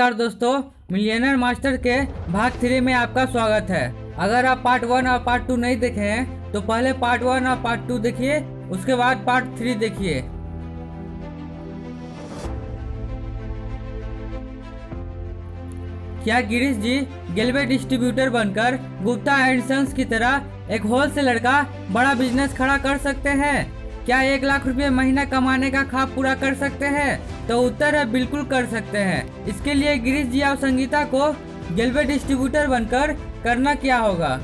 नमस्कार दोस्तों, millionaire master के भाग 3 में आपका स्वागत है। अगर आप पार्ट 1 और पार्ट 2 नहीं देखे हैं तो पहले पार्ट 1 और पार्ट 2 देखिए, उसके बाद पार्ट 3 देखिए। क्या गिरीश जी गेलवे डिस्ट्रीब्यूटर बनकर गुप्ता एंड सन्स की तरह एक होलसेलर का बड़ा बिजनेस खड़ा कर सकते हैं? क्या 1 लाख रुपए महीना कमाने का ख्वाब पूरा कर सकते हैं? तो उत्तर है बिल्कुल कर सकते हैं। इसके लिए गिरीश जी और संगीता को गेलवे डिस्ट्रीब्यूटर बनकर करना क्या होगा।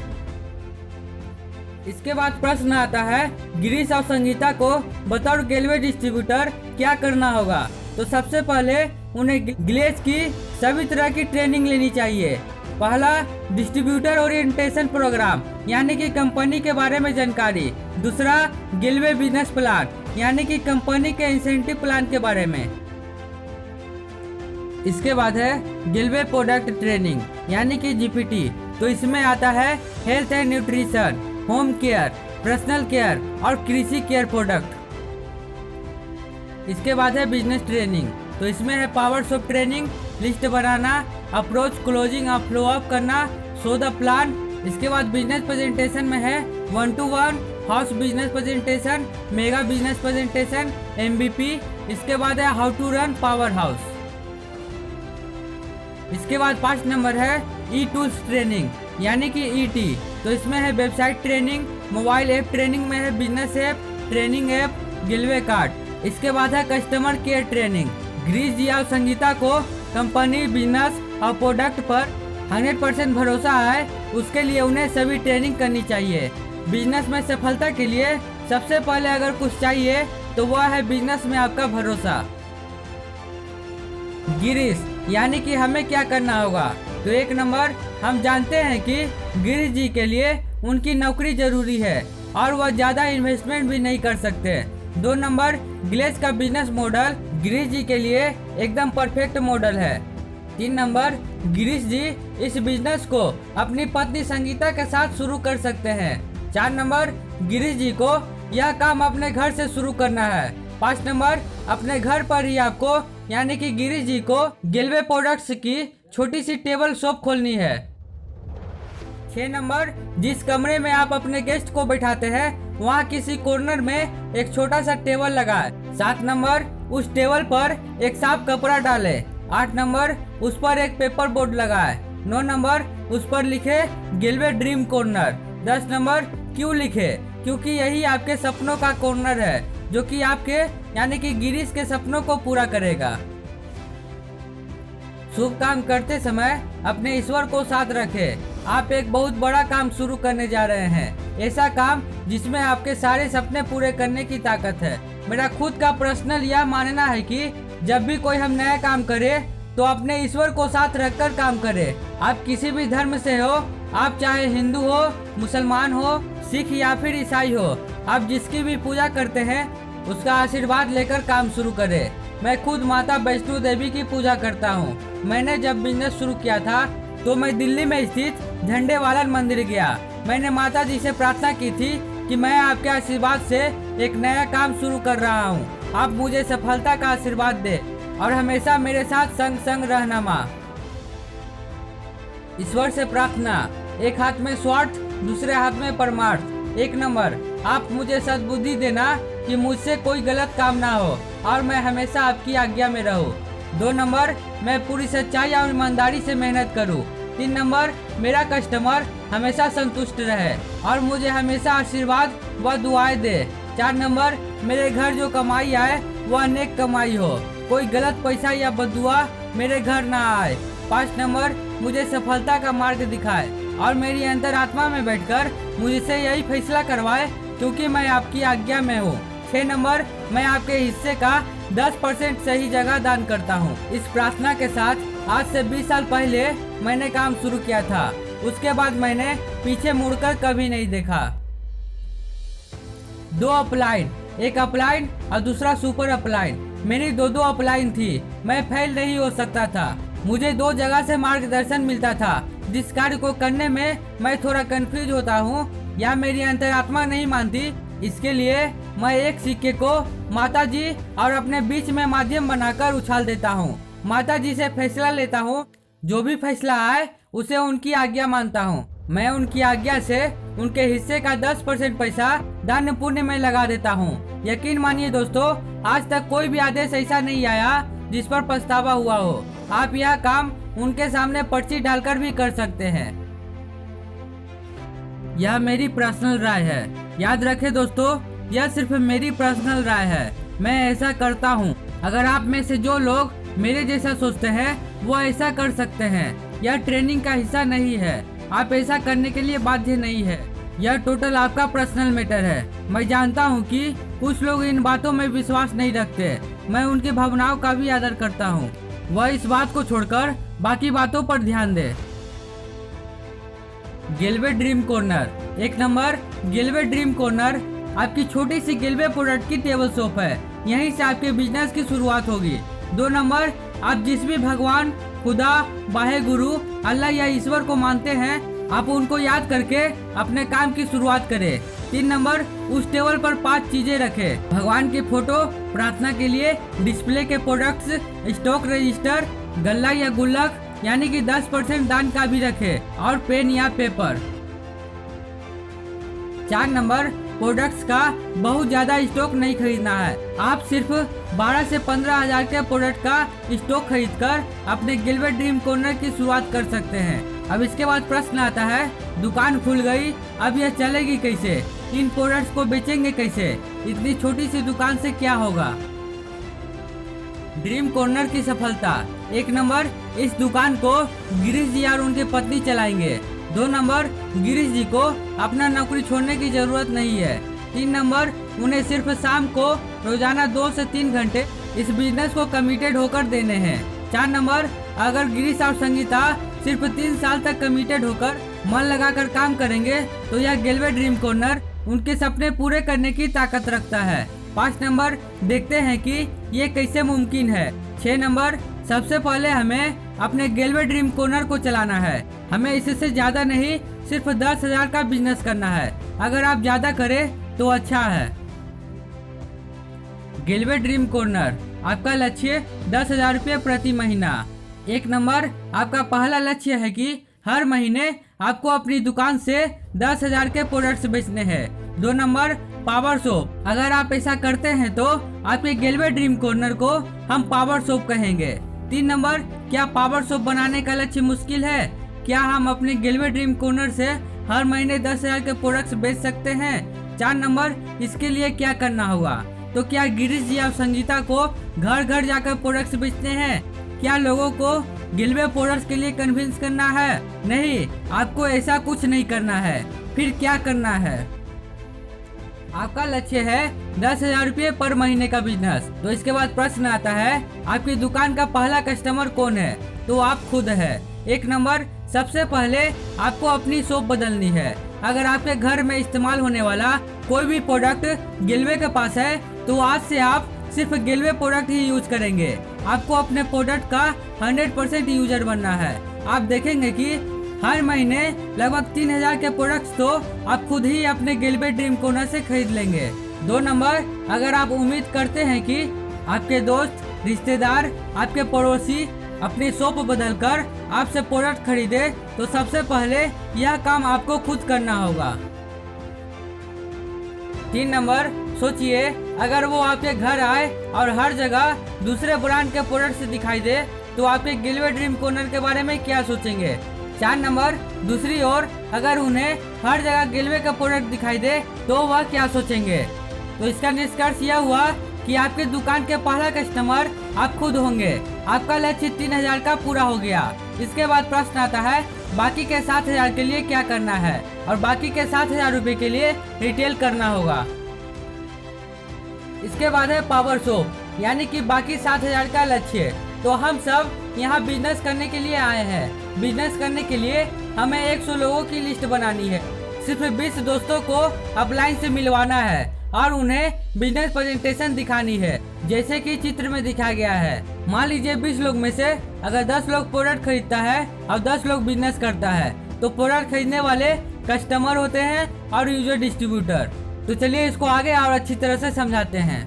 इसके बाद प्रश्न आता है, गिरीश और संगीता को बतौर गेलवे डिस्ट्रीब्यूटर क्या करना होगा। तो सबसे पहले उन्हें गिलेज की सभी तरह की ट्रेनिंग लेनी चाहिए। पहला, डिस्ट्रीब्यूटर ओरिएंटेशन प्रोग्राम यानी कि कंपनी के बारे में जानकारी। दूसरा, गिलवे बिजनेस प्लान यानी कि कंपनी के इंसेंटिव प्लान के बारे में। इसके बाद है गिलवे प्रोडक्ट ट्रेनिंग यानी कि जीपीटी। तो इसमें आता है health and nutrition, home care, personal care और कृषि केयर प्रोडक्ट। इसके बाद है बिजनेस ट्रेनिंग। तो इसमें है पावर्स ऑफ ट्रेनिंग, लिस्ट बनाना, अप्रोच, क्लोजिंग और फ्लो अप करना, शो द प्लान। इसके बाद बिजनेस प्रेजेंटेशन में है 1-to-1, house business presentation, mega business presentation, MVP। इसके बाद है how to run power house. इसके बाद 5 नंबर है ई टूल्स ट्रेनिंग यानी कि ET। तो इसमें है website training, mobile app training में है बिजनेस ऐप, ट्रेनिंग ऐप, गिलवे कार्ड। इसके बाद है customer care training. Girish ji और संगीता को कंपनी, बिजनेस और प्रोडक्ट पर 100% भरोसा है, उसके लिए उन्हें सभी ट्रेनिंग करनी चाहिए। बिजनेस में सफलता के लिए सबसे पहले अगर कुछ चाहिए तो वह है बिजनेस में आपका भरोसा। गिरीश यानी कि हमें क्या करना होगा। तो 1 नंबर, हम जानते हैं कि गिरीश जी के लिए उनकी नौकरी जरूरी है और वह ज़्यादा इन्वेस्टमेंट भी नहीं कर सकते। 2 नंबर, गिलेज का बिजनेस मॉडल गिरीश जी के लिए एकदम परफेक्ट मॉडल है। 3 नंबर, गिरीश जी इस बिजनेस को अपनी पत्नी संगीता के साथ शुरू कर सकते हैं। 4 नंबर, गिरीश जी को यह काम अपने घर से शुरू करना है। 5 नंबर, अपने घर पर ही आपको यानी कि गिरीश जी को गिलवे प्रोडक्ट्स की छोटी सी टेबल शॉप खोलनी है। 6 नंबर, जिस कमरे में आप अपने गेस्ट को बैठाते हैं वहाँ किसी कॉर्नर में एक छोटा सा टेबल लगाए। 7 नंबर, उस टेबल पर एक साफ कपड़ा डाले। 8 नंबर, उस पर एक पेपर बोर्ड लगाए। 9 नंबर, उस पर लिखे गिलवे ड्रीम कॉर्नर। 10 नंबर, क्यों लिखे? क्योंकि यही आपके सपनों का कॉर्नर है जो कि आपके यानी कि गिरीश के सपनों को पूरा करेगा। शुभ काम करते समय अपने ईश्वर को साथ रखें। आप एक बहुत बड़ा काम शुरू करने जा रहे हैं, ऐसा काम जिसमें आपके सारे सपने पूरे करने की ताकत है। मेरा खुद का पर्सनल यह मानना है कि जब भी कोई हम नया काम करे तो अपने ईश्वर को साथ रखकर काम करे। आप किसी भी धर्म से हो, आप चाहे हिंदू हो, मुसलमान हो, सिख या फिर ईसाई हो, आप जिसकी भी पूजा करते हैं उसका आशीर्वाद लेकर काम शुरू करें। मैं खुद माता वैष्णो देवी की पूजा करता हूँ। मैंने जब बिजनेस शुरू किया था तो मैं दिल्ली में स्थित झंडेवालन मंदिर गया। मैंने माता जी से प्रार्थना की थी कि मैं आपके आशीर्वाद से एक नया काम शुरू कर रहा हूँ, आप मुझे सफलता का आशीर्वाद दे और हमेशा मेरे साथ संग संग रहना माँ। ईश्वर से प्रार्थना, एक हाथ में स्वार्थ, दूसरे हाथ में परमार्थ। 1 नंबर, आप मुझे सद्बुद्धि देना कि मुझसे कोई गलत काम ना हो और मैं हमेशा आपकी आज्ञा में रहूं। 2 नंबर, मैं पूरी सच्चाई और ईमानदारी से मेहनत करूं। 3 नंबर, मेरा कस्टमर हमेशा संतुष्ट रहे और मुझे हमेशा आशीर्वाद व दुआएं दे। 4 नंबर, मेरे घर जो कमाई आए वह नेक कमाई हो, कोई गलत पैसा या बददुआ मेरे घर ना आए। 5 नंबर, मुझे सफलता का मार्ग दिखाए और मेरी अंतरात्मा में बैठकर मुझसे यही फैसला करवाए क्योंकि मैं आपकी आज्ञा में हूँ। 6 नंबर, मैं आपके हिस्से का 10% सही जगह दान करता हूँ। इस प्रार्थना के साथ आज से 20 साल पहले मैंने काम शुरू किया था। उसके बाद मैंने पीछे मुड़कर कभी नहीं देखा। 2 अपलाइन, एक अपलाइन और दूसरा सुपर अपलाइन। मेरी 2 अपलाइन थी। मैं फेल नहीं हो सकता था। मुझे 2 जगह से मार्गदर्शन मिलता था। जिस कार्य को करने में मैं थोड़ा कंफ्यूज होता हूँ या मेरी अंतरात्मा नहीं मानती, इसके लिए मैं एक सिक्के को माता जी और अपने बीच में माध्यम बनाकर उछाल देता हूँ। माता जी से फैसला लेता हूँ। जो भी फैसला आए उसे उनकी आज्ञा मानता हूँ। मैं उनकी आज्ञा से उनके हिस्से का 10% पैसा दान पुण्य में लगा देता हूँ। यकीन मानिए दोस्तों, आज तक कोई भी आदेश ऐसा नहीं आया जिस पर पछतावा हुआ हो। आप यह काम उनके सामने पर्ची डालकर भी कर सकते हैं। यह मेरी पर्सनल राय है। याद रखें दोस्तों, यह सिर्फ मेरी पर्सनल राय है। मैं ऐसा करता हूँ। अगर आप में से जो लोग मेरे जैसा सोचते हैं वो ऐसा कर सकते हैं। यह ट्रेनिंग का हिस्सा नहीं है। आप ऐसा करने के लिए बाध्य नहीं है। यह टोटल आपका पर्सनल मैटर है। मैं जानता हूँ कि कुछ लोग इन बातों में विश्वास नहीं रखते। मैं उनकी भावनाओं का भी आदर करता हूँ। वह इस बात को छोड़कर बाकी बातों पर ध्यान दे। गिलवे ड्रीम कॉर्नर। 1 नंबर, गिलवे ड्रीम कॉर्नर आपकी छोटी सी गिलवे प्रोडक्ट की टेबल शॉप है। यहीं से आपके बिजनेस की शुरुआत होगी। 2 नंबर, आप जिस भी भगवान, खुदा, वाहे गुरु, अल्लाह या ईश्वर को मानते हैं, आप उनको याद करके अपने काम की शुरुआत करें। 3 नंबर, उस टेबल पर 5 चीजें रखें। भगवान की फोटो, प्रार्थना के लिए डिस्प्ले के प्रोडक्ट्स, स्टॉक रजिस्टर, गल्ला या गुल्लक यानी कि 10% दान का भी रखें और पेन या पेपर। 4 नंबर, प्रोडक्ट्स का बहुत ज्यादा स्टॉक नहीं खरीदना है। आप सिर्फ 12 से 15 हजार के प्रोडक्ट का स्टॉक खरीदकर अपने गिलवे ड्रीम कॉर्नर की शुरुआत कर सकते हैं। अब इसके बाद प्रश्न आता है, दुकान खुल गई, अब यह चलेगी कैसे? इन प्रोडक्ट्स को बेचेंगे कैसे? इतनी छोटी सी दुकान से क्या होगा? ड्रीम कॉर्नर की सफलता। 1 नंबर, इस दुकान को गिरीश जी और उनकी पत्नी चलाएंगे। 2 नंबर, गिरीश जी को अपना नौकरी छोड़ने की जरूरत नहीं है। 3 नंबर, उन्हें सिर्फ शाम को रोजाना 2 से 3 घंटे इस बिजनेस को कमिटेड होकर देने हैं। 4 नंबर, अगर गिरीश और संगीता सिर्फ 3 साल तक कमिटेड होकर मन लगाकर काम करेंगे तो यह गिलवे ड्रीम कॉर्नर उनके सपने पूरे करने की ताकत रखता है। 5 नंबर, देखते हैं कि ये कैसे मुमकिन है। 6 नंबर, सबसे पहले हमें अपने गिलवे ड्रीम कॉर्नर को चलाना है। हमें इससे ज्यादा नहीं, सिर्फ 10,000 का बिजनेस करना है। अगर आप ज्यादा करें तो अच्छा है। गिलवे ड्रीम कॉर्नर, आपका लक्ष्य 10,000 रुपये प्रति महीना। 1 नंबर, आपका पहला लक्ष्य है कि हर महीने आपको अपनी दुकान से 10,000 के प्रोडक्ट्स बेचने हैं। 2 नंबर, पावर शॉप। अगर आप ऐसा करते हैं तो आपके गिलवे ड्रीम कॉर्नर को हम पावर शॉप कहेंगे। 3 नंबर, क्या पावर शॉप बनाने का लक्ष्य मुश्किल है? क्या हम अपने गिलवे ड्रीम कॉर्नर से हर महीने 10,000 के प्रोडक्ट्स बेच सकते हैं? 4 नंबर, इसके लिए क्या करना होगा? तो क्या गिरीश जी और संगीता को घर घर जाकर प्रोडक्ट्स बेचने हैं? क्या लोगों को गिलवे प्रोडक्ट्स के लिए कन्विंस करना है? नहीं, आपको ऐसा कुछ नहीं करना है। फिर क्या करना है? आपका लक्ष्य है 10,000 रुपये पर महीने का बिजनेस। तो इसके बाद प्रश्न आता है, आपकी दुकान का पहला कस्टमर कौन है? तो आप खुद है। 1 नंबर, सबसे पहले आपको अपनी शॉप बदलनी है। अगर आपके घर में इस्तेमाल होने वाला कोई भी प्रोडक्ट गिलवे के पास है तो आज से आप सिर्फ गिलवे प्रोडक्ट ही यूज करेंगे। आपको अपने प्रोडक्ट का 100% यूजर बनना है। आप देखेंगे कि हर महीने लगभग 3,000 के प्रोडक्ट्स तो आप खुद ही अपने गिलवे ड्रीम कॉर्नर से खरीद लेंगे। 2 नंबर, अगर आप उम्मीद करते हैं कि आपके दोस्त, रिश्तेदार, आपके पड़ोसी अपनी शॉप बदलकर आपसे प्रोडक्ट खरीदे तो सबसे पहले यह काम आपको खुद करना होगा। 3 नंबर, सोचिए अगर वो आपके घर आए और हर जगह दूसरे ब्रांड के प्रोडक्ट्स दिखाई दे तो आपके गिलवे ड्रीम कॉर्नर के बारे में क्या सोचेंगे? 4 नंबर, दूसरी ओर अगर उन्हें हर जगह गिलवे का प्रोडक्ट दिखाई दे तो वह क्या सोचेंगे? तो इसका निष्कर्ष यह हुआ कि आपकी दुकान के पहला कस्टमर आप खुद होंगे। आपका लक्ष्य 3,000 का पूरा हो गया। इसके बाद प्रश्न आता है, बाकी के 7,000 के लिए क्या करना है? और बाकी के 7,000 रुपए के लिए रिटेल करना होगा। इसके बाद है पावर शॉप, यानी कि बाकी 7,000 का लक्ष्य। तो हम सब यहाँ बिजनेस करने के लिए आए हैं। बिजनेस करने के लिए हमें 100 लोगों की लिस्ट बनानी है। सिर्फ 20 दोस्तों को अपलाइन से मिलवाना है और उन्हें बिजनेस प्रेजेंटेशन दिखानी है, जैसे कि चित्र में दिखाया गया है। मान लीजिए 20 लोग में से अगर 10 लोग प्रोडक्ट खरीदता है और 10 लोग बिजनेस करता है तो प्रोडक्ट खरीदने वाले कस्टमर होते हैं और यूजर डिस्ट्रीब्यूटर। तो चलिए इसको आगे और अच्छी तरह से समझाते हैं।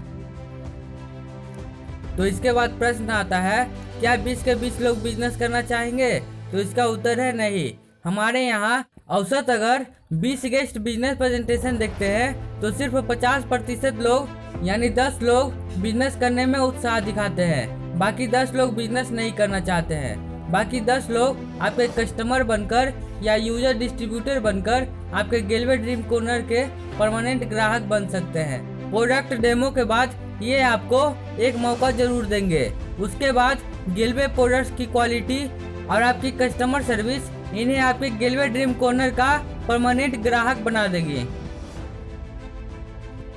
तो इसके बाद प्रश्न आता है, क्या 20 के 20 लोग बिजनेस करना चाहेंगे? तो इसका उत्तर है नहीं। हमारे यहाँ औसत अगर 20 गेस्ट बिजनेस प्रेजेंटेशन देखते हैं तो सिर्फ 50% लोग यानी 10 लोग बिजनेस करने में उत्साह दिखाते हैं। बाकी 10 लोग बिजनेस नहीं करना चाहते हैं। बाकी 10 लोग आपके कस्टमर बनकर या यूजर डिस्ट्रीब्यूटर बनकर आपके गेलवे ड्रीम कॉर्नर के परमानेंट ग्राहक बन सकते हैं। प्रोडक्ट डेमो के बाद ये आपको एक मौका जरूर देंगे। उसके बाद गेलवे प्रोडक्ट्स की क्वालिटी और आपकी कस्टमर सर्विस इन्हें आपके गेलवे ड्रीम कॉर्नर का परमानेंट ग्राहक बना देगी।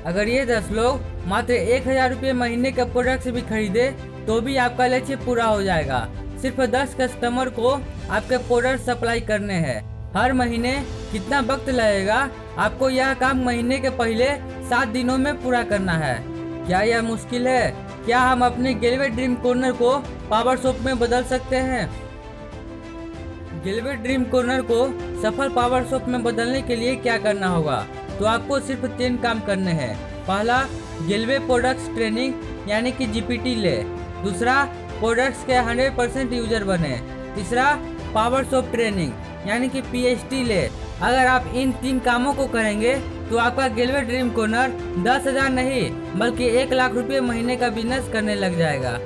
अगर ये 10 लोग मात्र 1000 रुपये महीने के प्रोडक्ट भी खरीदे तो भी आपका लक्ष्य पूरा हो जाएगा। सिर्फ 10 कस्टमर को आपके प्रोडक्ट सप्लाई करने हैं। हर महीने कितना वक्त लगेगा? आपको यह काम महीने के पहले 7 दिनों में पूरा करना है। क्या यह मुश्किल है? क्या हम अपने गेलवे ड्रीम कॉर्नर को पावर शॉप में बदल सकते हैं? गेलवे ड्रीम कॉर्नर को सफल पावर शॉप में बदलने के लिए क्या करना होगा? तो आपको सिर्फ 3 काम करने हैं। पहला, गेलवे प्रोडक्ट्स ट्रेनिंग यानी कि जीपीटी ले। दूसरा, प्रोडक्ट्स के 100% यूजर बने। तीसरा, पावर शॉप ट्रेनिंग यानी कि पीएचटी ले। अगर आप इन 3 कामों को करेंगे तो आपका गेलवे ड्रीम कॉर्नर 10,000 नहीं बल्कि 1 लाख रुपये महीने का बिजनेस करने लग जाएगा।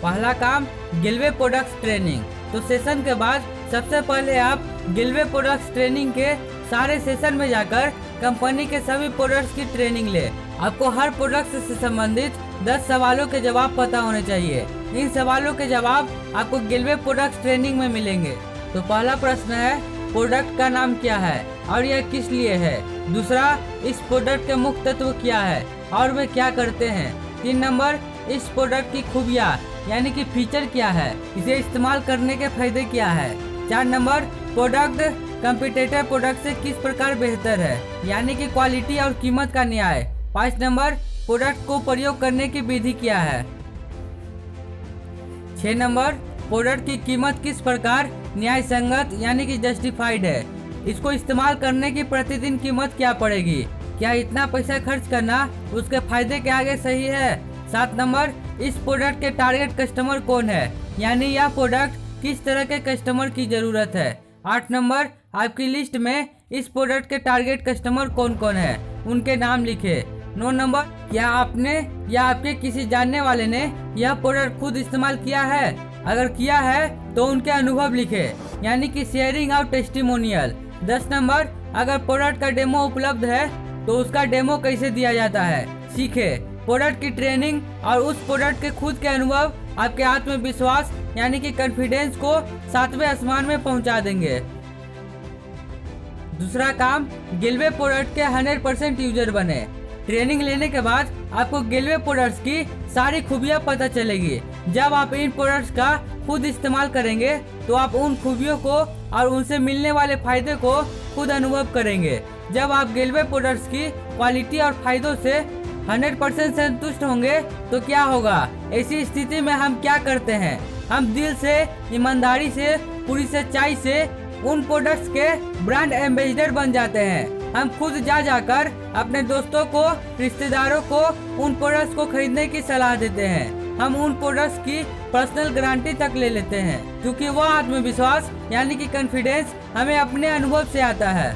पहला काम, गेलवे प्रोडक्ट्स ट्रेनिंग। तो सेशन के बाद सबसे पहले आप गेलवे प्रोडक्ट्स ट्रेनिंग के सारे सेशन में जाकर कंपनी के सभी प्रोडक्ट्स की ट्रेनिंग ले। आपको हर प्रोडक्ट से संबंधित 10 सवालों के जवाब पता होने चाहिए। इन सवालों के जवाब आपको गेलवे प्रोडक्ट्स ट्रेनिंग में मिलेंगे। तो पहला प्रश्न है, प्रोडक्ट का नाम क्या है और यह किस लिए है? दूसरा, इस प्रोडक्ट के मुख्य तत्व क्या है और वे क्या करते हैं? 3 नंबर, इस प्रोडक्ट की खूबियाँ यानी कि फीचर क्या है? इसे इस्तेमाल करने के फायदे क्या है? 4 नंबर, प्रोडक्ट कंपटीटर प्रोडक्ट से किस प्रकार बेहतर है यानी कि क्वालिटी और कीमत का न्याय। 5 नंबर, प्रोडक्ट को प्रयोग करने की विधि क्या है? 6 नंबर, प्रोडक्ट की कीमत किस प्रकार न्याय संगत यानी कि जस्टिफाइड है? इसको इस्तेमाल करने की प्रतिदिन कीमत क्या पड़ेगी? क्या इतना पैसा खर्च करना उसके फायदे के आगे सही है? 7 नंबर, इस प्रोडक्ट के टारगेट कस्टमर कौन है यानी यह प्रोडक्ट किस तरह के कस्टमर की जरूरत है? 8 नंबर, आपकी लिस्ट में इस प्रोडक्ट के टारगेट कस्टमर कौन कौन है, उनके नाम लिखे। 9 नंबर, क्या आपने या आपके किसी जानने वाले ने यह प्रोडक्ट खुद इस्तेमाल किया है? अगर किया है तो उनके अनुभव लिखे यानी कि शेयरिंग और टेस्टिमोनियल। 10 नंबर, अगर प्रोडक्ट का डेमो उपलब्ध है तो उसका डेमो कैसे दिया जाता है, सीखे। प्रोडक्ट की ट्रेनिंग और उस प्रोडक्ट के खुद के अनुभव आपके आत्मविश्वास यानी कि कॉन्फिडेंस को 7वें आसमान में पहुंचा देंगे। दूसरा काम, गेलवे प्रोडक्ट के 100% यूजर बने। ट्रेनिंग लेने के बाद आपको गेलवे प्रोडक्ट्स की सारी खूबियां पता चलेगी। जब आप इन प्रोडक्ट्स का खुद इस्तेमाल करेंगे तो आप उन खूबियों को और उनसे मिलने वाले फायदे को खुद अनुभव करेंगे। जब आप गेलवे प्रोडक्ट्स की क्वालिटी और फायदों से 100% संतुष्ट होंगे तो क्या होगा? ऐसी स्थिति में हम क्या करते हैं? हम दिल से, ईमानदारी से, पूरी सच्चाई से उन प्रोडक्ट्स के ब्रांड एम्बेसडर बन जाते हैं। हम खुद जाकर अपने दोस्तों को, रिश्तेदारों को उन प्रोडक्ट्स को खरीदने की सलाह देते हैं। हम उन प्रोडक्ट्स की पर्सनल गारंटी तक ले लेते हैं क्योंकि वह आत्मविश्वास यानी कि कॉन्फिडेंस हमें अपने अनुभव से आता है।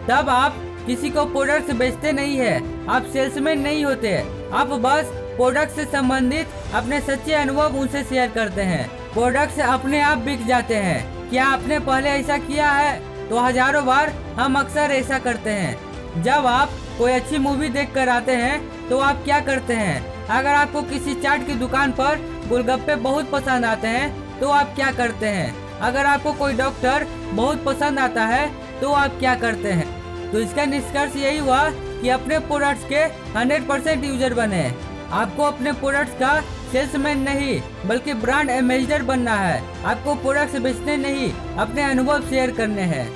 तब आप किसी को प्रोडक्ट्स बेचते नहीं है, आप सेल्समैन नहीं होते। आप बस प्रोडक्ट से संबंधित अपने सच्चे अनुभव उनसे शेयर करते हैं। प्रोडक्ट्स अपने आप बिक जाते हैं। क्या आपने पहले ऐसा किया है? तो हजारों बार हम अक्सर ऐसा करते हैं। जब आप कोई अच्छी मूवी देखकर आते हैं तो आप क्या करते हैं? अगर आपको किसी चाट की दुकान पर गोलगप्पे बहुत पसंद आते हैं तो आप क्या करते हैं? अगर आपको कोई डॉक्टर बहुत पसंद आता है तो आप क्या करते हैं? तो इसका निष्कर्ष यही हुआ कि अपने प्रोडक्ट्स के 100% यूजर बने। आपको अपने प्रोडक्ट्स का सेल्समैन नहीं बल्कि ब्रांड एम्बेसडर बनना है। आपको प्रोडक्ट्स बेचने नहीं, अपने अनुभव शेयर करने हैं।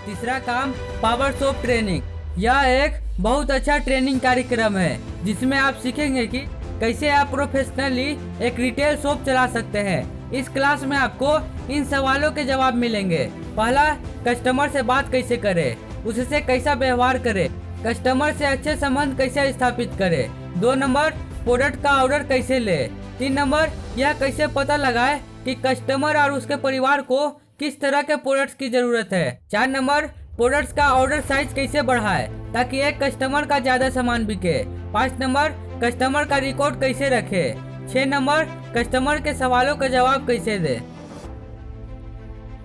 तीसरा काम, पावर शॉप ट्रेनिंग। यह एक बहुत अच्छा ट्रेनिंग कार्यक्रम है जिसमें आप सीखेंगे कि कैसे आप प्रोफेशनली एक रिटेल शॉप चला सकते हैं। इस क्लास में आपको इन सवालों के जवाब मिलेंगे। पहला, कस्टमर से बात कैसे करें, उससे कैसा व्यवहार करें। कस्टमर से अच्छे संबंध कैसे स्थापित करे। 2 नंबर, प्रोडक्ट का ऑर्डर कैसे ले। 3 नंबर, यह कैसे पता लगाए कि कस्टमर और उसके परिवार को किस तरह के प्रोडक्ट्स की जरूरत है। 4 नंबर, प्रोडक्ट्स का ऑर्डर साइज कैसे बढ़ाए ताकि एक कस्टमर का ज्यादा सामान बिके। 5 नंबर, कस्टमर का रिकॉर्ड कैसे रखे। 6 नंबर, कस्टमर के सवालों का जवाब कैसे दे।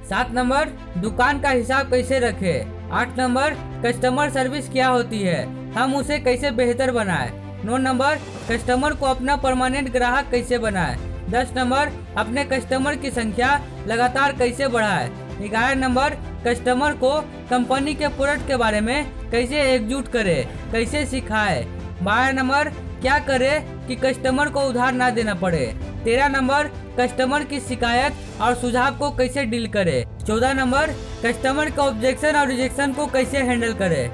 7 नंबर, दुकान का हिसाब कैसे रखे। 8 नंबर, कस्टमर सर्विस क्या होती है, हम उसे कैसे बेहतर बनाए। 9 नंबर, कस्टमर को अपना परमानेंट ग्राहक कैसे बनाए। 10 नंबर, अपने कस्टमर की संख्या लगातार कैसे बढ़ाए। 11 नंबर, कस्टमर को कंपनी के प्रोडक्ट के बारे में कैसे एकजुट करे, कैसे सिखाए। 12 नंबर, क्या करे कि कस्टमर को उधार ना देना पड़े। 13 नंबर, कस्टमर की शिकायत और सुझाव को कैसे डील करे। 14 नंबर, कस्टमर का ऑब्जेक्शन और रिजेक्शन को कैसे हैंडल करे।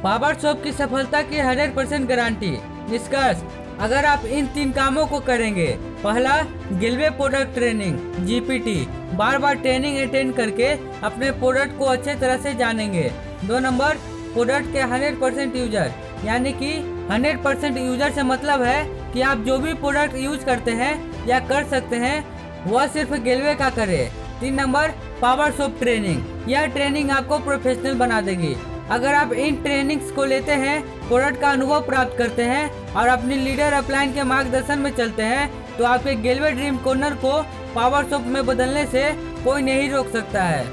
पावर शॉप की सफलता की 100% गारंटी। निष्कर्ष, अगर आप इन 3 कामों को करेंगे। पहला, गिलवे प्रोडक्ट ट्रेनिंग जीपीटी, बार बार ट्रेनिंग अटेंड करके अपने प्रोडक्ट को अच्छे तरह से जानेंगे। 2 नंबर, प्रोडक्ट के 100% यूजर, यानी कि 100% यूजर से मतलब है कि आप जो भी प्रोडक्ट यूज करते हैं या कर सकते हैं वह सिर्फ गिलवे का करें। 3 नंबर, पावर शॉप ट्रेनिंग, यह ट्रेनिंग आपको प्रोफेशनल बना देगी। अगर आप इन ट्रेनिंग्स को लेते हैं, प्रोडक्ट का अनुभव प्राप्त करते हैं और अपनी लीडर अपलाइन के मार्गदर्शन में चलते हैं तो आपके गिलवे ड्रीम कॉर्नर को पावर शॉप में बदलने से कोई नहीं रोक सकता है।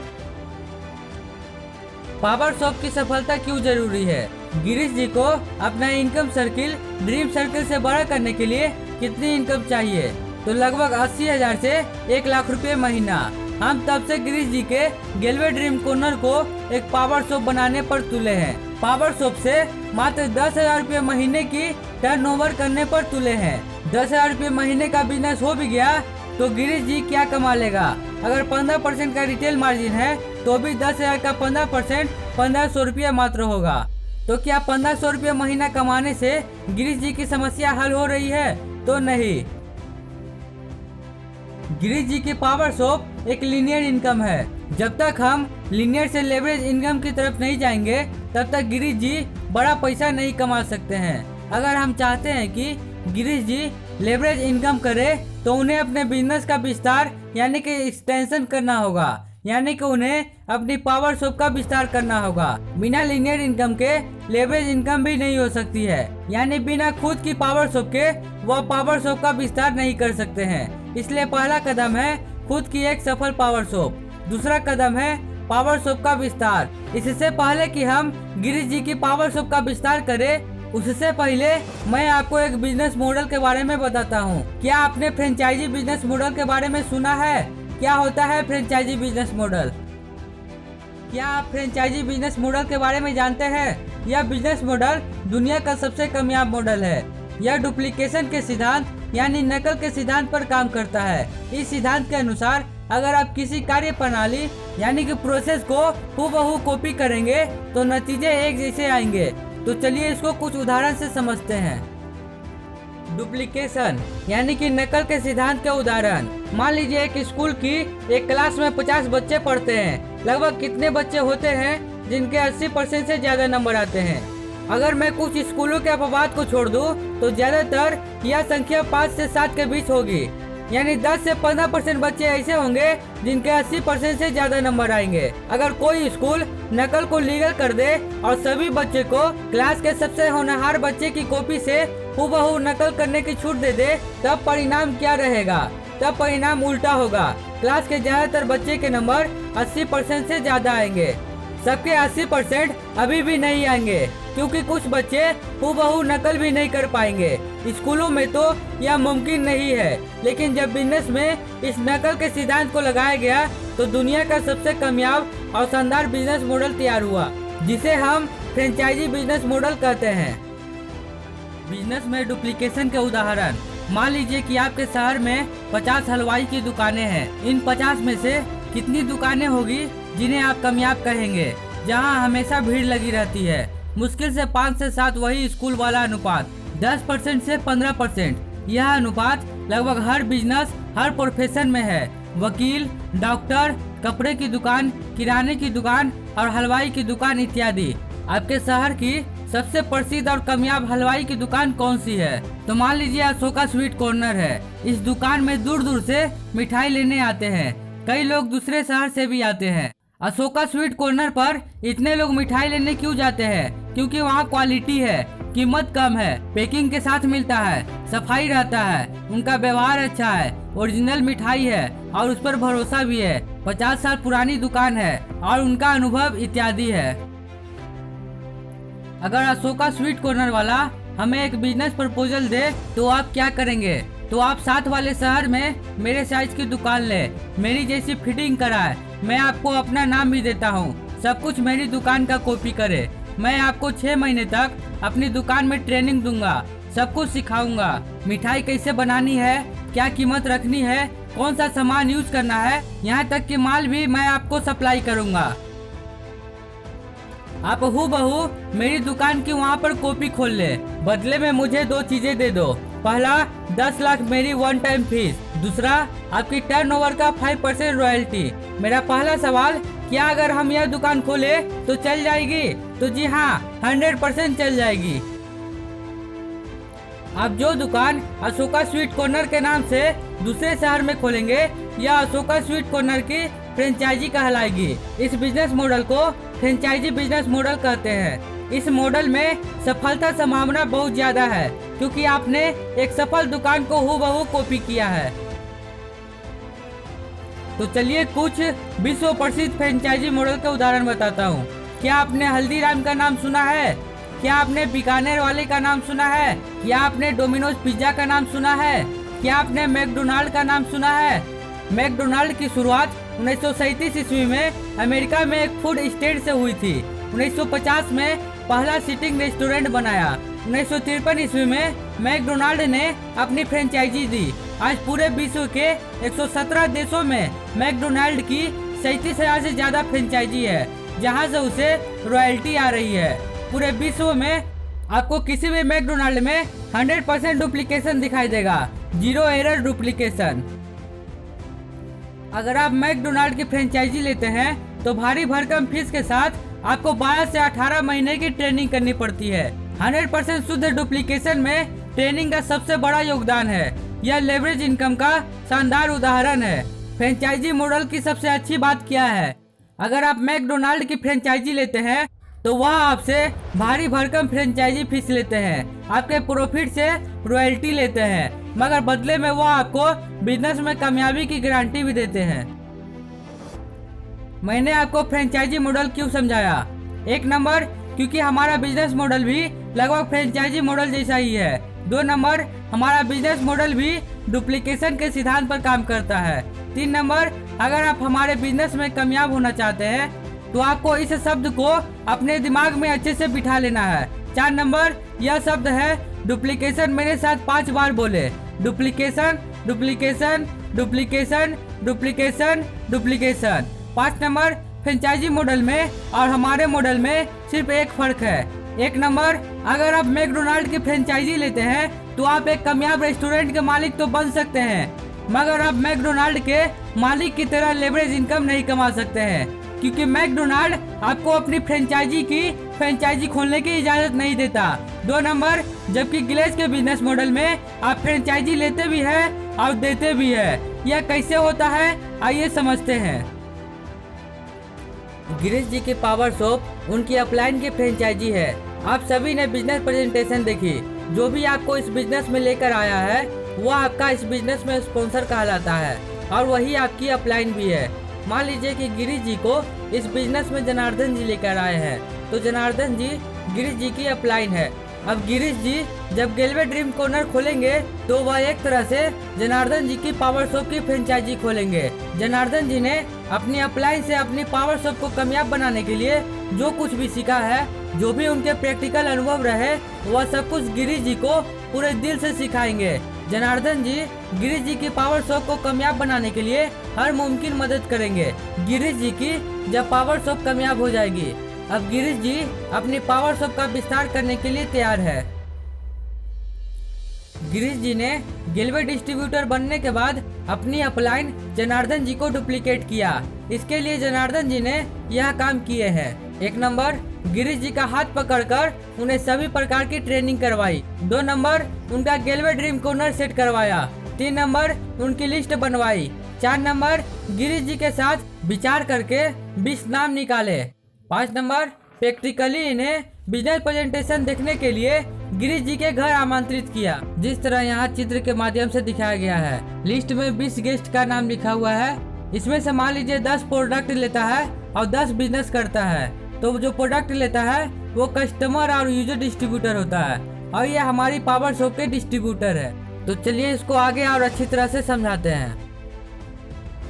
पावर शॉप की सफलता क्यों जरूरी है। गिरीश जी को अपना इनकम सर्किल ड्रीम सर्किल से बड़ा करने के लिए कितनी इनकम चाहिए, तो लगभग 80,000 से 1 लाख रुपए महीना। हम तब से गिरीश जी के गिलवे ड्रीम कॉर्नर को एक पावर शॉप बनाने पर तुले हैं। पावर शॉप से मात्र 10,000 रुपये महीने की टर्नओवर करने पर तुले हैं। 10,000 रुपये महीने का बिजनेस हो भी गया तो गिरीश जी क्या कमा लेगा। अगर 15% का रिटेल मार्जिन है तो भी 10,000 का 15% 1,500 रुपया मात्र होगा। तो क्या 1,500 रुपये महीना कमाने से गिरीश जी की समस्या हल हो रही है? तो नहीं। गिरीश जी की पावर शॉप एक लीनियर इनकम है। जब तक हम लीनियर से लेवरेज इनकम की तरफ नहीं जाएंगे तब तक गिरीश जी बड़ा पैसा नहीं कमा सकते हैं। अगर हम चाहते हैं कि गिरीश जी लेवरेज इनकम करे तो उन्हें अपने बिजनेस का विस्तार यानी कि एक्सटेंशन करना होगा, यानी कि उन्हें अपनी पावर शॉप का विस्तार करना होगा। बिना लीनियर इनकम के लेवरेज इनकम भी नहीं हो सकती है, यानी बिना खुद की पावर शॉप के वह पावर शॉप का विस्तार नहीं कर सकते हैं। इसलिए पहला कदम है खुद की एक सफल पावर शॉप। दूसरा कदम है पावर शॉप का विस्तार। इससे पहले कि हम गिरीश जी की पावर शॉप का विस्तार करें, उससे पहले मैं आपको एक बिजनेस मॉडल के बारे में बताता हूँ। क्या आपने फ्रेंचाइजी बिजनेस मॉडल के बारे में सुना है? क्या होता है फ्रेंचाइजी बिजनेस मॉडल? क्या आप फ्रेंचाइजी बिजनेस मॉडल के बारे में जानते हैं? यह बिजनेस मॉडल दुनिया का सबसे कामयाब मॉडल है। यह डुप्लीकेशन के सिद्धांत यानी नकल के सिद्धांत पर काम करता है। इस सिद्धांत के अनुसार अगर आप किसी कार्य प्रणाली यानी कि प्रोसेस को हूबहू कॉपी करेंगे तो नतीजे एक जैसे आएंगे। तो चलिए इसको कुछ उदाहरण से समझते हैं। डुप्लीकेशन यानी कि नकल के सिद्धांत के उदाहरण। मान लीजिए एक स्कूल की एक क्लास में 50 बच्चे पढ़ते हैं। लगभग कितने बच्चे होते हैं जिनके 80% से ज्यादा नंबर आते हैं? अगर मैं कुछ स्कूलों के अपवाद को छोड़ दूं तो ज्यादातर यह संख्या 5 से 7 के बीच होगी, यानी 10 से 15% बच्चे ऐसे होंगे जिनके 80% से ज्यादा नंबर आएंगे। अगर कोई स्कूल नकल को लीगल कर दे और सभी बच्चे को क्लास के सबसे होनहार बच्चे की कॉपी से हूबहू नकल करने की छूट दे दे, तब परिणाम क्या रहेगा? तब परिणाम उल्टा होगा। क्लास के ज्यादातर बच्चे के नंबर 80% से ज्यादा आएंगे। सबके 80% अभी भी नहीं आएंगे क्योंकि कुछ बच्चे हूबहू नकल भी नहीं कर पाएंगे। स्कूलों में तो यह मुमकिन नहीं है, लेकिन जब बिजनेस में इस नकल के सिद्धांत को लगाया गया तो दुनिया का सबसे कामयाब और शानदार बिजनेस मॉडल तैयार हुआ, जिसे हम फ्रेंचाइजी बिजनेस मॉडल कहते हैं। बिजनेस में डुप्लीकेशन के उदाहरण। मान लीजिए कि आपके शहर में 50 हलवाई की दुकानें हैं। इन 50 में से कितनी दुकानें होगी जिन्हें आप कामयाब कहेंगे, जहां हमेशा भीड़ लगी रहती है? मुश्किल से 5 से 7 वही स्कूल वाला अनुपात, 10% से 15%। यह अनुपात लगभग हर बिजनेस, हर प्रोफेशन में है। वकील, डॉक्टर, कपड़े की दुकान, किराने की दुकान, और हलवाई की दुकान इत्यादि। आपके शहर की सबसे प्रसिद्ध और कामयाब हलवाई की दुकान कौन सी है? तो मान लीजिए अशोका स्वीट कॉर्नर है। इस दुकान में दूर दूर से मिठाई लेने आते हैं। कई लोग दूसरे शहर से भी आते हैं। अशोका स्वीट कॉर्नर पर इतने लोग मिठाई लेने क्यों जाते हैं? क्योंकि वहाँ क्वालिटी है, कीमत कम है, पैकिंग के साथ मिलता है, सफाई रहता है, उनका व्यवहार अच्छा है, ओरिजिनल मिठाई है और उस पर भरोसा भी है। 50 साल पुरानी दुकान है और उनका अनुभव इत्यादि है। अगर अशोका स्वीट कॉर्नर वाला हमें एक बिजनेस प्रपोजल दे तो आप क्या करेंगे? तो आप साथ वाले शहर में मेरे साइज की दुकान ले, मेरी जैसी फिटिंग कराए, मैं आपको अपना नाम भी देता हूँ, सब कुछ मेरी दुकान का कॉपी करे। मैं आपको 6 महीने तक अपनी दुकान में ट्रेनिंग दूंगा, सब कुछ सिखाऊंगा, मिठाई कैसे बनानी है, क्या कीमत रखनी है, कौन सा सामान यूज करना है, यहाँ तक कि माल भी मैं आपको सप्लाई करूंगा। आप हूबहू मेरी दुकान की वहाँ पर कॉपी खोल ले। बदले में मुझे 2 चीजें दे दो। पहला 10 लाख मेरी वन टाइम फीस, दूसरा आपकी टर्नओवर का 5% रॉयल्टी। मेरा पहला सवाल, क्या अगर हम यह दुकान खोले तो चल जाएगी? तो जी हाँ, 100% चल जाएगी। आप जो दुकान अशोका स्वीट कॉर्नर के नाम से दूसरे शहर में खोलेंगे, यह अशोका स्वीट कॉर्नर की फ्रेंचाइजी कहलाएगी। इस बिजनेस मॉडल को फ्रेंचाइजी बिजनेस मॉडल कहते हैं। इस मॉडल में सफलता संभावना बहुत ज्यादा है क्योंकि आपने एक सफल दुकान को हूबहू कॉपी किया है। तो चलिए कुछ विश्व प्रसिद्ध फ्रेंचाइजी मॉडल के उदाहरण बताता हूँ। क्या आपने हल्दीराम का नाम सुना है? क्या आपने बीकानेर वाले का नाम सुना है? क्या आपने डोमिनोज पिज्जा का नाम सुना है? क्या आपने मैकडोनाल्ड का नाम सुना है? मैकडोनाल्ड की शुरुआत 1937 ईस्वी में अमेरिका में एक फूड स्टैंड से हुई थी। 1950 में पहला सिटिंग रेस्टोरेंट बनाया। 1953 ईस्वी में मैकडोनाल्ड ने अपनी फ्रेंचाइजी दी। आज पूरे विश्व के 117 देशों में मैकडोनाल्ड की 37,000 से ज्यादा फ्रेंचाइजी है, जहां से उसे रॉयल्टी आ रही है। पूरे विश्व में आपको किसी भी मैकडोनाल्ड में 100% डुप्लीकेशन दिखाई देगा, 0 एरर डुप्लीकेशन। अगर आप मैकडोनाल्ड की फ्रेंचाइजी लेते हैं तो भारी भरकम फीस के साथ आपको 12 से 18 महीने की ट्रेनिंग करनी पड़ती है। 100% शुद्ध डुप्लीकेशन में ट्रेनिंग का सबसे बड़ा योगदान है। यह लेवरेज इनकम का शानदार उदाहरण है। फ्रेंचाइजी मॉडल की सबसे अच्छी बात क्या है? अगर आप मैकडोनाल्ड की फ्रेंचाइजी लेते हैं तो वह आपसे भारी भरकम फ्रेंचाइजी फीस लेते हैं, आपके प्रॉफिट से रॉयल्टी लेते हैं, मगर बदले में वो आपको बिजनेस में कामयाबी की गारंटी भी देते हैं। मैंने आपको फ्रेंचाइजी मॉडल क्यों समझाया? 1 नंबर, क्योंकि हमारा बिजनेस मॉडल भी लगभग फ्रेंचाइजी मॉडल जैसा ही है। 2 नंबर, हमारा बिजनेस मॉडल भी डुप्लीकेशन के सिद्धांत पर काम करता है। 3 नंबर, अगर आप हमारे बिजनेस में कामयाब होना चाहते हैं तो आपको इस शब्द को अपने दिमाग में अच्छे से बिठा लेना है। 4 नंबर, यह शब्द है डुप्लीकेशन। मेरे साथ 5 बार बोले, duplication, duplication, duplication, duplication, duplication. 5 number, franchise model में और हमारे मॉडल में सिर्फ एक फर्क है। 1 नंबर, अगर आप मैकडोनाल्ड की फ्रेंचाइजी लेते हैं तो आप एक कामयाब रेस्टोरेंट के मालिक तो बन सकते हैं, मगर आप मैकडोनाल्ड के मालिक की तरह लेवरेज इनकम नहीं कमा सकते हैं, क्योंकि मैकडोनाल्ड आपको अपनी फ्रेंचाइजी खोलने की इजाजत नहीं देता। 2 नंबर, जबकि गिलेज के बिजनेस मॉडल में आप फ्रेंचाइजी लेते भी हैं और देते भी हैं। यह कैसे होता है, आइए समझते हैं। गिरीश जी की पावर शॉप उनकी अपलाइन की फ्रेंचाइजी है। आप सभी ने बिजनेस प्रेजेंटेशन देखी। जो भी आपको इस बिजनेस में लेकर आया है वो आपका इस बिजनेस में स्पॉन्सर कहलाता है और वही आपकी अपलाइन भी है। मान लीजिए कि गिरीश जी को इस बिजनेस में जनार्दन जी लेकर आए हैं, तो जनार्दन जी गिरीश जी की अपलाइन है। अब गिरीश जी जब गेलवे ड्रीम कॉर्नर खोलेंगे तो वह एक तरह से जनार्दन जी की पावर शॉप की फ्रेंचाइजी खोलेंगे। जनार्दन जी ने अपनी अपलाइन से अपनी पावर शॉप को कामयाब बनाने के लिए जो कुछ भी सीखा है, जो भी उनके प्रैक्टिकल अनुभव रहे, वह सब कुछ गिरीश जी को पूरे दिल से सिखाएंगे। जनार्दन जी गिरीश जी की पावर शॉप को कामयाब बनाने के लिए हर मुमकिन मदद करेंगे। गिरीश जी की जब पावर शॉप कामयाब हो जाएगी, अब गिरीश जी अपनी पावर शॉप का विस्तार करने के लिए तैयार है। गिरीश जी ने गिलवे डिस्ट्रीब्यूटर बनने के बाद अपनी अपलाइन जनार्दन जी को डुप्लीकेट किया। इसके लिए जनार्दन जी ने यह काम किए हैं। 1 नंबर, गिरीश जी का हाथ पकड़कर उन्हें सभी प्रकार की ट्रेनिंग करवाई। 2 नंबर, उनका गिलवे ड्रीम कॉर्नर सेट करवाया। 3 नंबर, उनकी लिस्ट बनवाई। 4 नंबर, गिरीश जी के साथ विचार करके 20 नाम निकाले। 5 नंबर, प्रैक्टिकली इन्हें बिजनेस प्रेजेंटेशन देखने के लिए गिरीश जी के घर आमंत्रित किया। जिस तरह यहाँ चित्र के माध्यम से दिखाया गया है। लिस्ट में 20 गेस्ट का नाम लिखा हुआ है। इसमें से मान लीजिए 10 प्रोडक्ट लेता है और 10 बिजनेस करता है, तो जो प्रोडक्ट लेता है वो कस्टमर और यूजर डिस्ट्रीब्यूटर होता है, और ये हमारी पावर शॉप के डिस्ट्रीब्यूटर है। तो चलिए इसको आगे और अच्छी तरह से समझाते हैं।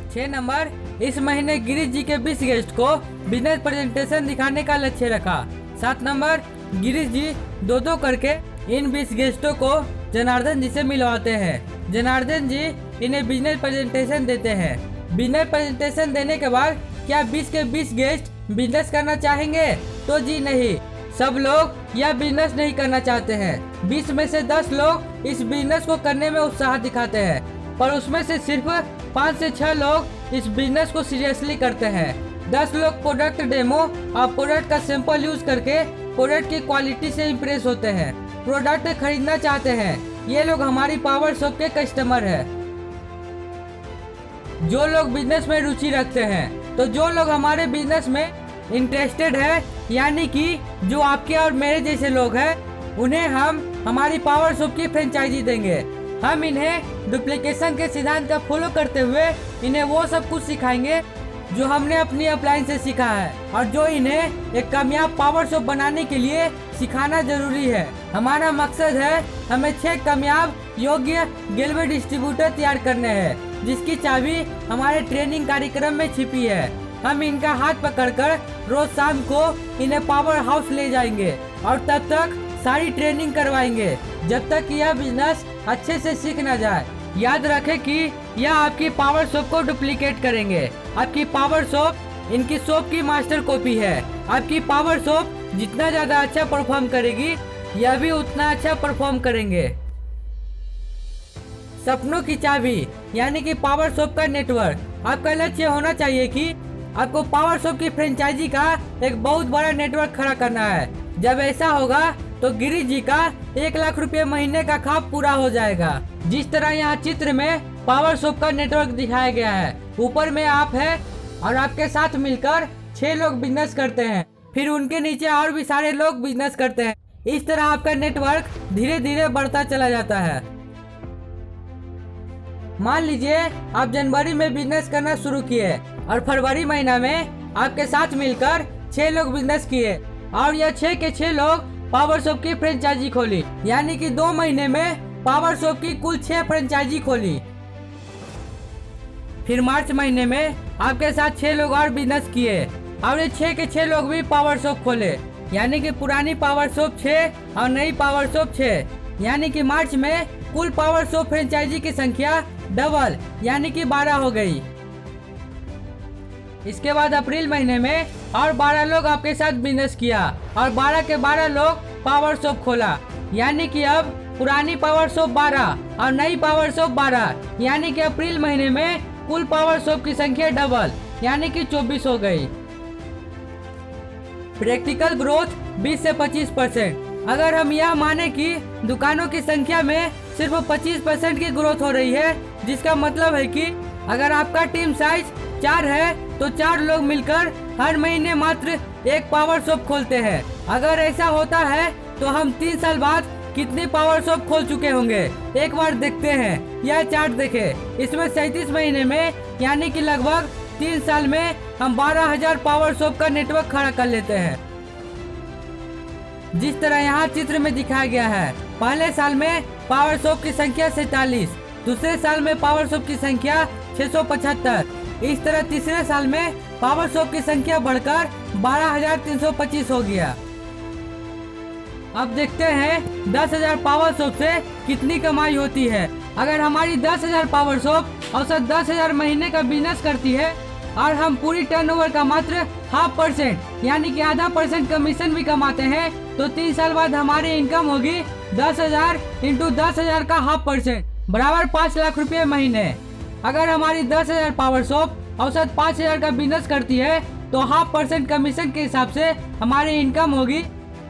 6 नंबर, इस महीने गिरीश जी के 20 गेस्ट को बिजनेस प्रेजेंटेशन दिखाने का लक्ष्य रखा। 7 नंबर, गिरीश जी 2-2 करके इन 20 गेस्टों को जनार्दन जी से मिलवाते हैं। जनार्दन जी इन्हें बिजनेस प्रेजेंटेशन देते हैं। बिजनेस प्रेजेंटेशन देने के बाद क्या 20 के 20 गेस्ट बिजनेस करना चाहेंगे? तो जी नहीं, सब लोग यह बिजनेस नहीं करना चाहते हैं। 20 में से 10 लोग इस बिजनेस को करने में उत्साह दिखाते हैं, पर उसमें से सिर्फ 5 से 6 लोग इस बिजनेस को सीरियसली करते हैं। 10 लोग प्रोडक्ट डेमो और प्रोडक्ट का सैंपल यूज करके प्रोडक्ट की क्वालिटी से इम्प्रेस होते हैं, प्रोडक्ट खरीदना चाहते हैं। ये लोग हमारी पावर शॉप के कस्टमर हैं। जो लोग बिजनेस में रुचि रखते हैं, तो जो लोग हमारे बिजनेस में इंटरेस्टेड है, यानी कि जो आपके और मेरे जैसे लोग हैं, उन्हें हम हमारी पावर शॉप की फ्रेंचाइजी देंगे। हम इन्हें डुप्लीकेशन के सिद्धांत का फॉलो करते हुए इन्हें वो सब कुछ सिखाएंगे जो हमने अपनी अपलाइन से सीखा है, और जो इन्हें एक कामयाब पावर शॉप बनाने के लिए सिखाना जरूरी है। हमारा मकसद है हमें 6 कामयाब योग्य गिलवे डिस्ट्रीब्यूटर तैयार करने हैं, जिसकी चाबी हमारे ट्रेनिंग कार्यक्रम में छिपी है। हम इनका हाथ पकड़कर रोज शाम को इन्हें पावर हाउस ले जाएंगे और तब तक सारी ट्रेनिंग करवाएंगे जब तक यह बिजनेस अच्छे से सीख न जाए। याद रखें कि यह आपकी पावर शॉप को डुप्लीकेट करेंगे। आपकी पावर शॉप इनकी शॉप की मास्टर कॉपी है। आपकी पावर शॉप जितना ज्यादा अच्छा परफॉर्म करेगी, यह भी उतना अच्छा परफॉर्म करेंगे। सपनों की चाबी यानी कि पावर शॉप का नेटवर्क। आपका लक्ष्य होना चाहिए कि आपको पावर शॉप की फ्रेंचाइजी का एक बहुत बड़ा नेटवर्क खड़ा करना है। जब ऐसा होगा तो गिरीश जी का 1 लाख रुपए महीने का ख्वाब पूरा हो जाएगा। जिस तरह यहाँ चित्र में पावर शॉप का नेटवर्क दिखाया गया है। ऊपर में आप है और आपके साथ मिलकर 6 लोग बिजनेस करते हैं, फिर उनके नीचे और भी सारे लोग बिजनेस करते हैं। इस तरह आपका नेटवर्क धीरे धीरे बढ़ता चला जाता है। मान लीजिए आप जनवरी में बिजनेस करना शुरू किए और फरवरी महीना में आपके साथ मिलकर 6 लोग बिजनेस किए और यह 6 के 6 लोग पावर शॉप की फ्रेंचाइजी खोली, यानी कि 2 महीने में पावर शॉप की कुल 6 फ्रेंचाइजी खोली। फिर मार्च महीने में आपके साथ 6 लोग और बिजनेस किए और ये 6 के 6 लोग भी पावर शॉप खोले, यानी कि पुरानी पावर शॉप 6 और नई पावर शॉप 6, यानी कि मार्च में कुल पावर शॉप फ्रेंचाइजी की संख्या डबल यानी कि 12 हो गई। इसके बाद अप्रैल महीने में और 12 लोग आपके साथ बिजनेस किया और 12 के 12 लोग पावर शॉप खोला, यानी कि अब पुरानी पावर शॉप 12 और नई पावर शॉप 12, यानी कि अप्रैल महीने में कुल पावर शॉप की संख्या डबल यानी कि 24 हो गई। प्रैक्टिकल ग्रोथ 20 से 25%। अगर हम यह माने कि दुकानों की संख्या में सिर्फ 25% की ग्रोथ हो रही है, जिसका मतलब है कि अगर आपका टीम साइज 4 है तो 4 लोग मिलकर हर महीने मात्र एक पावर शॉप खोलते हैं। अगर ऐसा होता है तो हम 3 साल बाद कितनी पावर शॉप खोल चुके होंगे, एक बार देखते हैं। यह चार्ट देखें, इसमें 37 महीने में यानी कि लगभग 3 साल में हम 12,000 पावर शॉप का नेटवर्क खड़ा कर लेते हैं। जिस तरह यहाँ चित्र में दिखाया गया है, पहले साल में पावर शॉप की संख्या 47, दूसरे साल में पावर शॉप की संख्या 675, इस तरह तीसरे साल में पावर शॉप की संख्या बढ़कर 12,325 हो गया। अब देखते हैं 10,000 पावर शॉप से कितनी कमाई होती है। अगर हमारी 10,000 पावर शॉप औसत 10,000 महीने का बिजनेस करती है और हम पूरी टर्नओवर का मात्र 0.5% यानी कि आधा % कमीशन भी कमाते हैं तो 3 साल बाद हमारी इनकम होगी 10,000 इंटू 10,000 का 0.5% बराबर 5 लाख रुपए महीने। अगर हमारी 10,000 पावर शॉप औसत 5,000 का बिजनेस करती है तो 0.5% कमीशन के हिसाब से हमारी इनकम होगी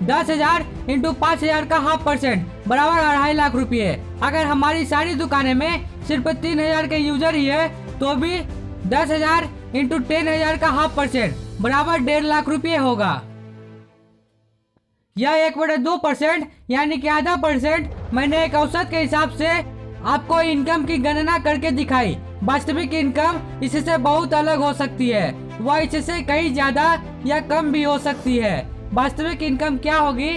10,000 इंटू 5,000 का 0.5% बराबर 2.5 लाख रुपए। अगर हमारी सारी दुकानें में सिर्फ 3,000 के यूजर ही है तो भी 10,000 इंटू 10,000 का 0.5% बराबर 1.5 लाख रुपए होगा। यह 1/2% यानी कि आधा % मैंने एक औसत के हिसाब से आपको इनकम की गणना करके दिखाई। वास्तविक इनकम इससे बहुत अलग हो सकती है, वह इससे कहीं ज्यादा या कम भी हो सकती है। वास्तविक इनकम क्या होगी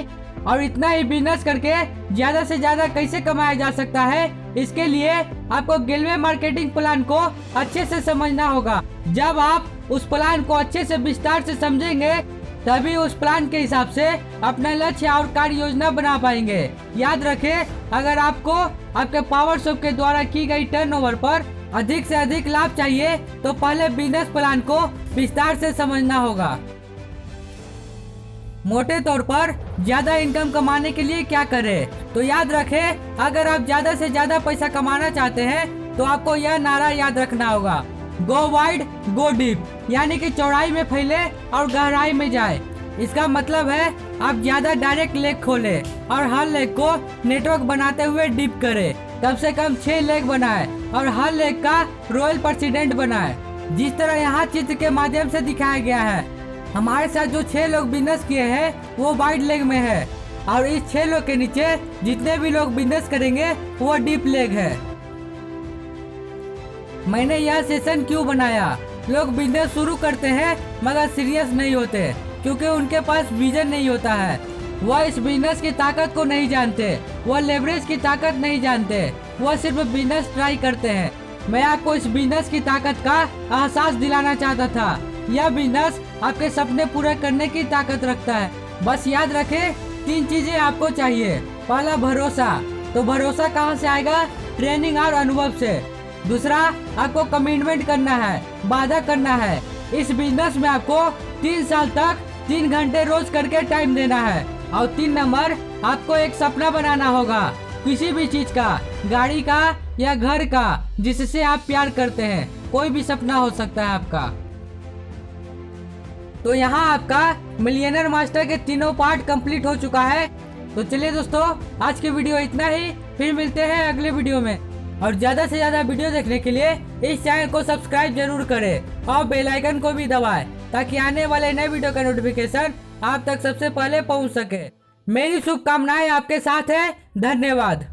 और इतना ही बिजनेस करके ज्यादा से ज्यादा कैसे कमाया जा सकता है, इसके लिए आपको गिलवे मार्केटिंग प्लान को अच्छे से समझना होगा। जब आप उस प्लान को अच्छे से विस्तार से समझेंगे तभी उस प्लान के हिसाब से अपना लक्ष्य और कार्य योजना बना पाएंगे। याद रखें, अगर आपको आपके पावर शॉप के द्वारा की गई टर्नओवर पर अधिक से अधिक लाभ चाहिए तो पहले बिजनेस प्लान को विस्तार से समझना होगा। मोटे तौर पर ज्यादा इनकम कमाने के लिए क्या करें, तो याद रखें, अगर आप ज्यादा से ज्यादा पैसा कमाना चाहते हैं तो आपको यह नारा याद रखना होगा, गो वाइड गो डीप, यानी कि चौड़ाई में फैले और गहराई में जाए। इसका मतलब है आप ज्यादा डायरेक्ट लेग खोलें और हर लेग को नेटवर्क बनाते हुए डीप करें। कम से कम 6 लेग बनाए और हर लेग का रॉयल प्रेसिडेंट बनाए। जिस तरह यहाँ चित्र के माध्यम से दिखाया गया है, हमारे साथ जो 6 लोग बिजनेस किए हैं वो वाइड लेग में है और इस 6 लोग के नीचे जितने भी लोग बिजनेस करेंगे वो डीप लेग है। मैंने यह सेशन क्यों बनाया? लोग बिजनेस शुरू करते हैं मगर सीरियस नहीं होते क्योंकि उनके पास विजन नहीं होता है। वह इस बिजनेस की ताकत को नहीं जानते, वह लेवरेज की ताकत नहीं जानते, वह सिर्फ बिजनेस ट्राई करते हैं। मैं आपको इस बिजनेस की ताकत का एहसास दिलाना चाहता था। यह बिजनेस आपके सपने पूरे करने की ताकत रखता है। बस याद रखें, 3 चीजें आपको चाहिए। पहला, भरोसा। तो भरोसा कहाँ से आएगा? ट्रेनिंग और अनुभव से। दूसरा, आपको कमिटमेंट करना है, वादा करना है। इस बिजनेस में आपको 3 साल तक 3 घंटे रोज करके टाइम देना है। और 3 नंबर, आपको एक सपना बनाना होगा, किसी भी चीज का, गाड़ी का या घर का, जिससे आप प्यार करते हैं। कोई भी सपना हो सकता है आपका। तो यहाँ आपका मिलियनर मास्टर के 3 पार्ट कंप्लीट हो चुका है। तो चलिए दोस्तों, आज की वीडियो इतना ही, फिर मिलते हैं अगले वीडियो में। और ज्यादा से ज्यादा वीडियो देखने के लिए इस चैनल को सब्सक्राइब जरूर करें और बेल आइकन को भी दबाएं ताकि आने वाले नए वीडियो का नोटिफिकेशन आप तक सबसे पहले पहुंच सके। मेरी शुभकामनाएं आपके साथ है। धन्यवाद।